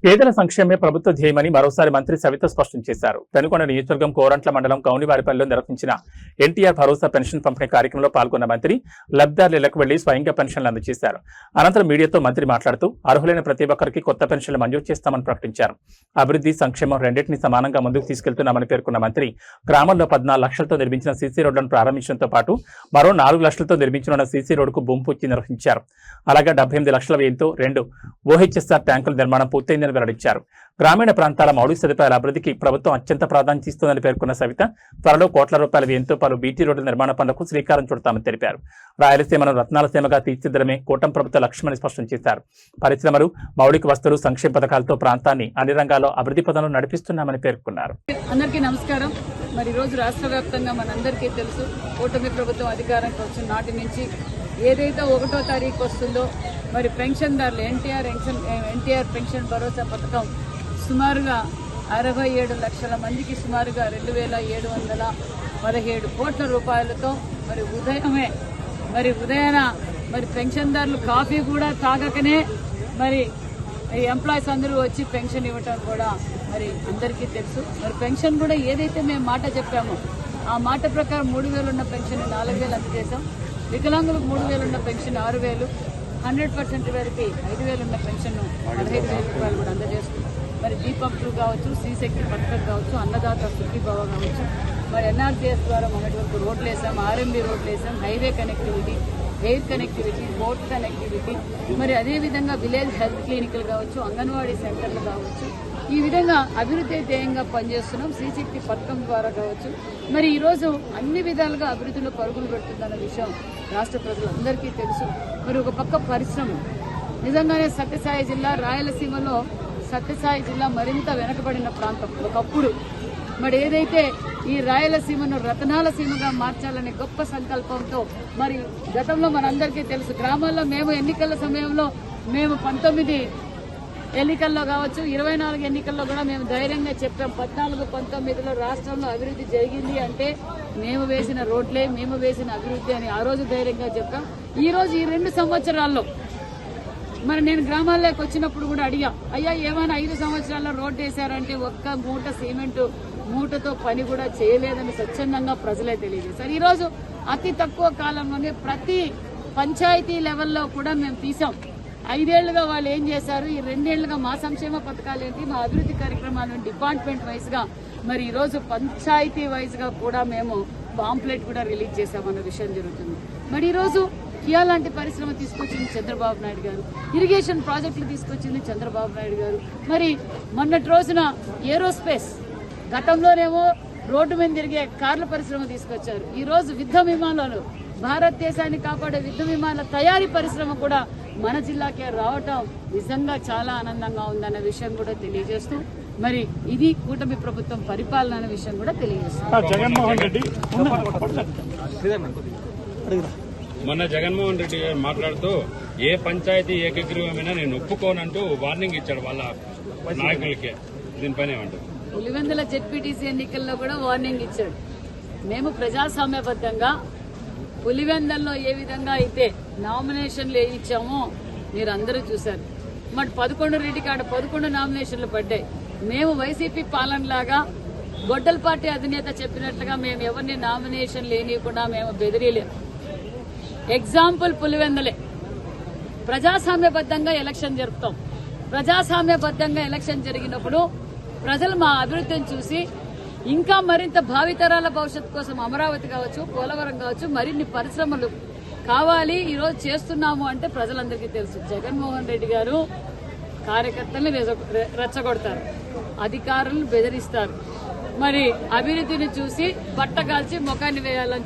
పేదల సంక్షేమే ప్రభుత్వ ధ్యేయమని మరోసారి మంత్రి సవిత స్పష్టం చేశారు. పెనుకొండ నియోజకవర్గం కోరంట్ల మండలం కౌనివారిపల్లిలో నిర్వహించిన ఎన్టీఆర్ భరోసా పెన్షన్ పంపిణీ కార్యక్రమంలో పాల్గొన్న మంత్రి లబ్ధిదారుల ఇళ్లకు వెళ్లి స్వయంగా పెన్షన్లు అందజేశారు. అనంతరం మీడియాతో మంత్రి మాట్లాడుతూ అర్హులైన ప్రతి ఒక్కరికి కొత్త పెన్షన్లు మంజూరు చేస్తామని ప్రకటించారు. అభివృద్ధి, సంక్షేమం రెండింటినీ సమానంగా ముందుకు తీసుకెళ్తున్నామని పేర్కొన్న మంత్రి గ్రామంలో 14 లక్షలతో నిర్మించిన సీసీ రోడ్లను ప్రారంభించడంతో పాటు మరో 4 లక్షలతో నిర్మించనున్న సీసీ రోడ్డుకు భూమి పూజ నిర్వహించారు. అలాగే 78 లక్షల వ్యయంతో 2 OHSR ట్యాంకుల నిర్మాణం పూర్తయిందని వెల్లడించారు. గ్రామీణ ప్రాంతాల మౌలిక సదుపాయాల అభివృద్ధికి ప్రభుత్వం అత్యంత ప్రాధాన్యత ఇస్తుందని పేర్కొన్న సవిత త్వరలో కోట్ల రూపాయల వ్యయంతో పలు బీటీ రోడ్ల నిర్మాణ పనులకు శ్రీకారం చుడతామని తెలిపారు. రాయలసీమను రత్నాలసీమగా తీర్చిదిద్దడమే కూటమి ప్రభుత్వ లక్ష్యమని స్పష్టం చేశారు. పరిశ్రమలు, మౌలిక వస్తువులు, సంక్షేమ పథకాలతో ప్రాంతాన్ని అన్ని రంగాల్లో అభివృద్ధి పదంలో నడిపిస్తున్నామని పేర్కొన్నారు. అందరికీ నమస్కారం. మరి రోజు రాష్ట్ర వ్యాప్తంగా మనందరికీ తెలుసు, కూటమి ప్రభుత్వం అధికారంకి వచ్చిన నాటి నుంచి ఏదైతే 1వ తారీఖు వస్తుందో మరి పెన్షన్దారులు ఎన్టీఆర్ పెన్షన్ భరోసా పథకం సుమారుగా 67 లక్షల మందికి సుమారుగా 2,717 కోట్ల రూపాయలతో మరి ఉదయాన పెన్షన్దారులు కాఫీ కూడా తాగకనే మరి ఎంప్లాయీస్ అందరూ వచ్చి పెన్షన్ ఇవ్వటం కూడా మరి అందరికీ తెలుసు. మరి పెన్షన్ కూడా ఏదైతే మేము మాట చెప్పామో ఆ మాట ప్రకారం 3,000 ఉన్న పెన్షన్ 4,000 అందజేశాం. వికలాంగులకు 3,000 ఉన్న పెన్షన్ 6,000, 100% వారికి 5,000 ఉన్న పెన్షన్ 15,000 రూపాయలు కూడా అందజేస్తున్నాం. మరి దీపం 2 కావచ్చు, శ్రీశక్తి పథకం కావచ్చు, అన్నదాత సుఖీభవ కావచ్చు, మరి NRGS ద్వారా మొన్నటి వరకు రోడ్లు వేసాం, RMB రోడ్లు వేసాం, highway connectivity, air connectivity, port connectivity, మరి అదేవిధంగా విలేజ్ హెల్త్ క్లినిక్లు కావచ్చు, అంగన్వాడీ సెంటర్లు కావచ్చు, ఈ విధంగా అభివృద్ధి ధ్యేయంగా పనిచేస్తున్నాం. శ్రీశక్తి పథకం ద్వారా కావచ్చు, మరి ఈరోజు అన్ని విధాలుగా అభివృద్ధిలో పరుగులు పెడుతుందన్న విషయం రాష్ట్ర ప్రజలందరికీ తెలుసు. మరి ఒక పక్క పరిశ్రమ నిజంగానే సత్యసాయి జిల్లా, రాయలసీమలో సత్యసాయి జిల్లా మరింత వెనకబడిన ప్రాంతం ఒకప్పుడు. మరి ఏదైతే ఈ రాయలసీమను రతనాల సీమగా మార్చాలనే గొప్ప సంకల్పంతో మరి గతంలో మనందరికీ తెలుసు, గ్రామాల్లో మేము ఎన్నికల సమయంలో 19 ఎన్నికల్లో కావచ్చు, 24 ఎన్నికల్లో కూడా మేము ధైర్యంగా చెప్పాం, 14, 19లో రాష్ట్రంలో అభివృద్ధి జరిగింది అంటే మేము వేసిన రోడ్లే, మేము వేసిన అభివృద్ధి అని ఆ రోజు ధైర్యంగా చెప్పాం. ఈ రోజు ఈ 2 సంవత్సరాల్లో మరి నేను గ్రామాల్లోకి వచ్చినప్పుడు కూడా అడిగా, అయ్యా ఏమైనా 5 సంవత్సరాల్లో రోడ్డు వేశారంటే ఒక్క మూట సిమెంటు మూటతో పని కూడా చేయలేదని స్వచ్ఛందంగా ప్రజలే తెలియజేశారు. ఈరోజు అతి తక్కువ కాలంలోనే ప్రతి పంచాయతీ లెవెల్లో కూడా మేము తీసాం. 5 ఏళ్లుగా వాళ్ళు ఏం చేశారు, ఈ 2 ఏళ్లుగా మా సంక్షేమ పథకాలు ఏంటి, మా అభివృద్ధి కార్యక్రమాలను డిపార్ట్మెంట్ వైజ్గా మరి ఈరోజు పంచాయతీ వైజ్గా కూడా మేము పాంప్లెట్ కూడా రిలీజ్ చేశామన్న విషయం జరుగుతుంది. మరి ఈరోజు కియా లాంటి పరిశ్రమ తీసుకొచ్చింది చంద్రబాబు నాయుడు గారు, ఇరిగేషన్ ప్రాజెక్టులు తీసుకొచ్చింది చంద్రబాబు నాయుడు గారు. మరి మొన్నటి రోజున ఏరోస్పేస్, గతంలోనేమో రోడ్డు మీద తిరిగే కార్ల పరిశ్రమ తీసుకొచ్చారు. ఈరోజు యుద్ధ విమానాలు, భారతదేశాన్ని కాపాడే యుద్ధ విమానాల తయారీ పరిశ్రమ కూడా మన జిల్లాకే రావటం నిజంగా చాలా ఆనందంగా ఉందన్న విషయం కూడా తెలియజేస్తూ మరి ఇది కూటమి ప్రభుత్వం పరిపాలన అనే విషయం కూడా తెలియజేస్తుంది. మొన్న జగన్మోహన్ రెడ్డి గారు మాట్లాడుతూ ఏ పంచాయతీ ఏకగ్రీవమైనా నేను ఒప్పుకోనంటూ వార్నింగ్ ఇచ్చాడు వాళ్ళ నాయకులకి. దీనిపైన ఏమంటారు? పులివెందుల జెడ్పీటీసీ ఎన్నికల్లో కూడా వార్నింగ్ ఇచ్చాడు. మేము ప్రజాస్వామ్యబద్ధంగా పులివెందుల్లో ఏ విధంగా అయితే నామినేషన్లు ఇచ్చామో మీరు అందరూ చూశారు. మరి 11 రెడ్డి కాడ 11 నామినేషన్లు పడ్డాయి. మేము వైసీపీ పాలనలాగా గొడ్డల పార్టీ అధినేత చెప్పినట్లుగా మేము ఎవరిని నామినేషన్ లేనియకుండా మేము బెదిరియలేము. ఎగ్జాంపుల్ పులివెందులే. ప్రజాస్వామ్యబద్ధంగా ఎలక్షన్ జరుపుతాం. ప్రజాస్వామ్యబద్ధంగా ఎలక్షన్ జరిగినప్పుడు ప్రజలు మా అభివృద్ధిని చూసి ఇంకా మరింత భావితరాల భవిష్యత్తు కోసం అమరావతి కావచ్చు, పోలవరం కావచ్చు, మరిన్ని పరిశ్రమలు కావాలి ఈరోజు చేస్తున్నాము అంటే ప్రజలందరికీ తెలుసు. జగన్మోహన్ రెడ్డి గారు కార్యకర్తల్ని రెచ్చగొడతారు, అధికారులను బెదిరిస్తారు, మరి అభివృద్ధిని చూసి బట్టగాల్చి ముఖాన్ని వేయాలని